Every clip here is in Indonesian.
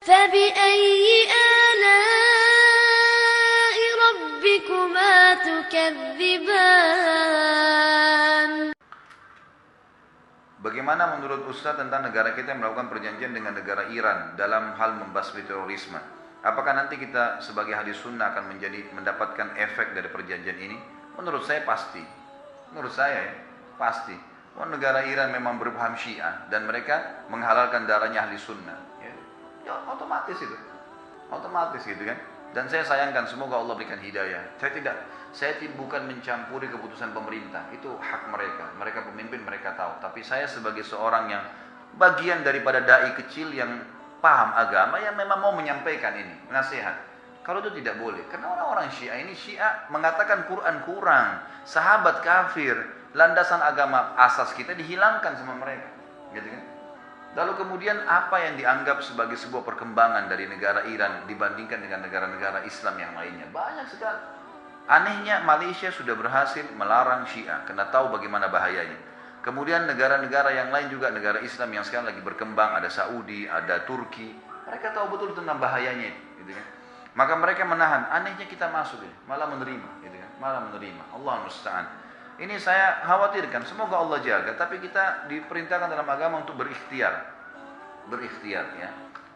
فبأي آلاء ربكما تكذبان. Bagaimana menurut Ustaz tentang negara kita yang melakukan perjanjian dengan negara Iran dalam hal membasmi terorisme? Apakah nanti kita sebagai ahli sunnah akan mendapatkan efek dari perjanjian ini? Menurut saya pasti. Menurut saya ya, pasti. Negara Iran memang berpaham Syiah dan mereka menghalalkan darahnya ahli sunnah. Ya otomatis itu. Otomatis gitu kan. Dan saya sayangkan, semoga Allah berikan hidayah. Saya bukan mencampuri keputusan pemerintah. Itu hak mereka. Mereka pemimpin, mereka tahu. Tapi saya sebagai seorang yang bagian daripada dai kecil yang paham agama, yang memang mau menyampaikan ini, nasihat. Kalau itu tidak boleh. Karena orang-orang Syiah ini, Syiah mengatakan Quran kurang, sahabat kafir, landasan agama asas kita dihilangkan sama mereka. Gitu kan? Lalu kemudian apa yang dianggap sebagai sebuah perkembangan dari negara Iran dibandingkan dengan negara-negara Islam yang lainnya? Banyak sekali. Anehnya Malaysia sudah berhasil melarang Syiah karena tahu bagaimana bahayanya. Kemudian negara-negara yang lain juga, negara Islam yang sekarang lagi berkembang, ada Saudi, ada Turki. Mereka tahu betul tentang bahayanya, gitu kan? Maka mereka menahan. Anehnya kita masuk, malah menerima, gitu kan? Malah menerima. Allah musta'an. Ini saya khawatirkan, semoga Allah jaga, tapi kita diperintahkan dalam agama untuk berikhtiar ya.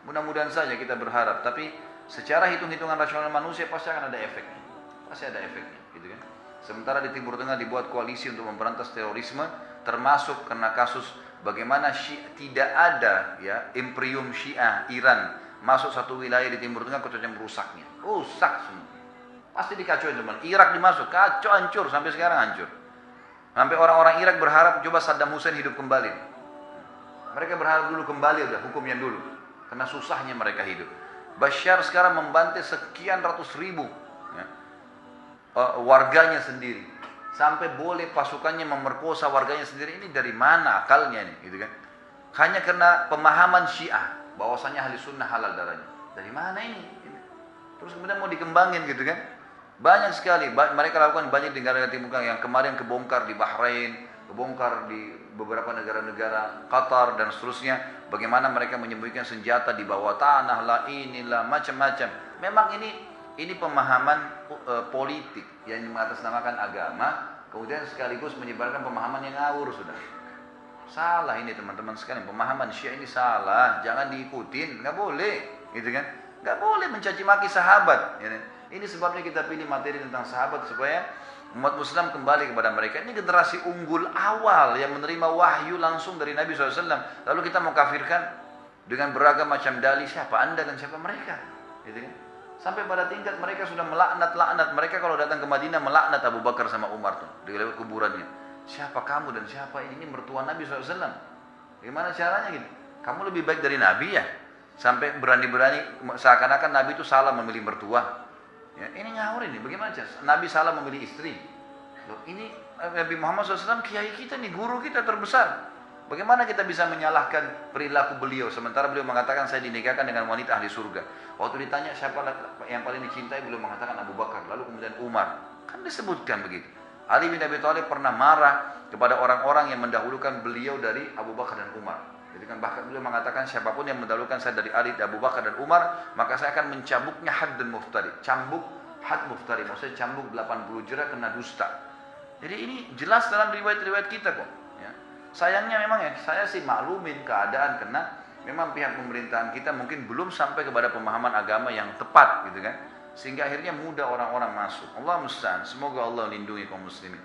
Mudah-mudahan saja kita berharap, tapi secara hitung-hitungan rasional manusia pasti akan ada efeknya. Pasti ada efeknya, gitu kan. Sementara di Timur Tengah dibuat koalisi untuk memberantas terorisme, termasuk karena kasus bagaimana tidak ada ya imperium Syiah Iran masuk satu wilayah di Timur Tengah kecuali merusaknya. Rusak semua. Pasti dikacauin teman. Irak dimasuk, kacau, hancur sampai sekarang hancur. Sampai orang-orang Irak berharap coba Saddam Hussein hidup kembali. Mereka berharap dulu kembali udah hukumnya dulu. Karena susahnya mereka hidup. Bashar sekarang membantai sekian ratus ribu ya, warganya sendiri. Sampai boleh pasukannya memerkosa warganya sendiri. Ini dari mana akalnya nih, gitu kan? Hanya karena pemahaman Syiah bahwasanya ahli sunnah halal darahnya. Dari mana ini? Terus kemudian mau dikembangin, gitu kan? Banyak sekali, mereka lakukan banyak di negara Timur Tengah yang kemarin kebongkar di Bahrain, kebongkar di beberapa negara-negara, Qatar dan seterusnya. Bagaimana mereka menyembunyikan senjata di bawah tanah lah, inilah macam-macam. Memang ini pemahaman politik yang mengatasnamakan agama, kemudian sekaligus menyebarkan pemahaman yang ngawur sudah. Salah ini teman-teman sekalian, pemahaman Syiah ini salah, jangan diikutin, nggak boleh, gitu kan? Nggak boleh mencaci maki sahabat. Ya. Ini sebabnya kita pilih materi tentang sahabat supaya umat Muslim kembali kepada mereka. Ini generasi unggul awal yang menerima wahyu langsung dari Nabi SAW. Lalu kita mau kafirkan dengan beragam macam dalih, siapa anda dan siapa mereka, gitu kan? Sampai pada tingkat mereka sudah melaknat. Mereka kalau datang ke Madinah melaknat Abu Bakar sama Umar tuh di lewat kuburannya. Siapa kamu dan siapa ini mertua Nabi SAW? Gimana caranya gitu? Kamu lebih baik dari Nabi ya? Sampai berani-berani seakan-akan Nabi itu salah memilih mertua. Ya, ini ngawur ini. Bagaimana cara? Nabi salah memilih istri. Loh, ini Nabi Muhammad SAW kiai kita nih, guru kita terbesar. Bagaimana kita bisa menyalahkan perilaku beliau sementara beliau mengatakan saya dinikahkan dengan wanita ahli surga. Waktu ditanya siapa yang paling dicintai, beliau mengatakan Abu Bakar, lalu kemudian Umar. Kan disebutkan begitu. Ali bin Abi Thalib pernah marah kepada orang-orang yang mendahulukan beliau dari Abu Bakar dan Umar. Jadi kan bahkan beliau mengatakan siapapun yang mendahulukan saya dari Ali, Abu Bakar dan Umar, maka saya akan mencambuknya had dan muftari. Cambuk had muftari, maksudnya cambuk 80 jerah kena dusta. Jadi ini jelas dalam riwayat-riwayat kita kok. Ya. Sayangnya memang ya, saya sih maklumin keadaan karena memang pihak pemerintahan kita mungkin belum sampai kepada pemahaman agama yang tepat, gitu kan. Sehingga akhirnya mudah orang-orang masuk. Allah musta'an. Semoga Allah lindungi kaum muslimin.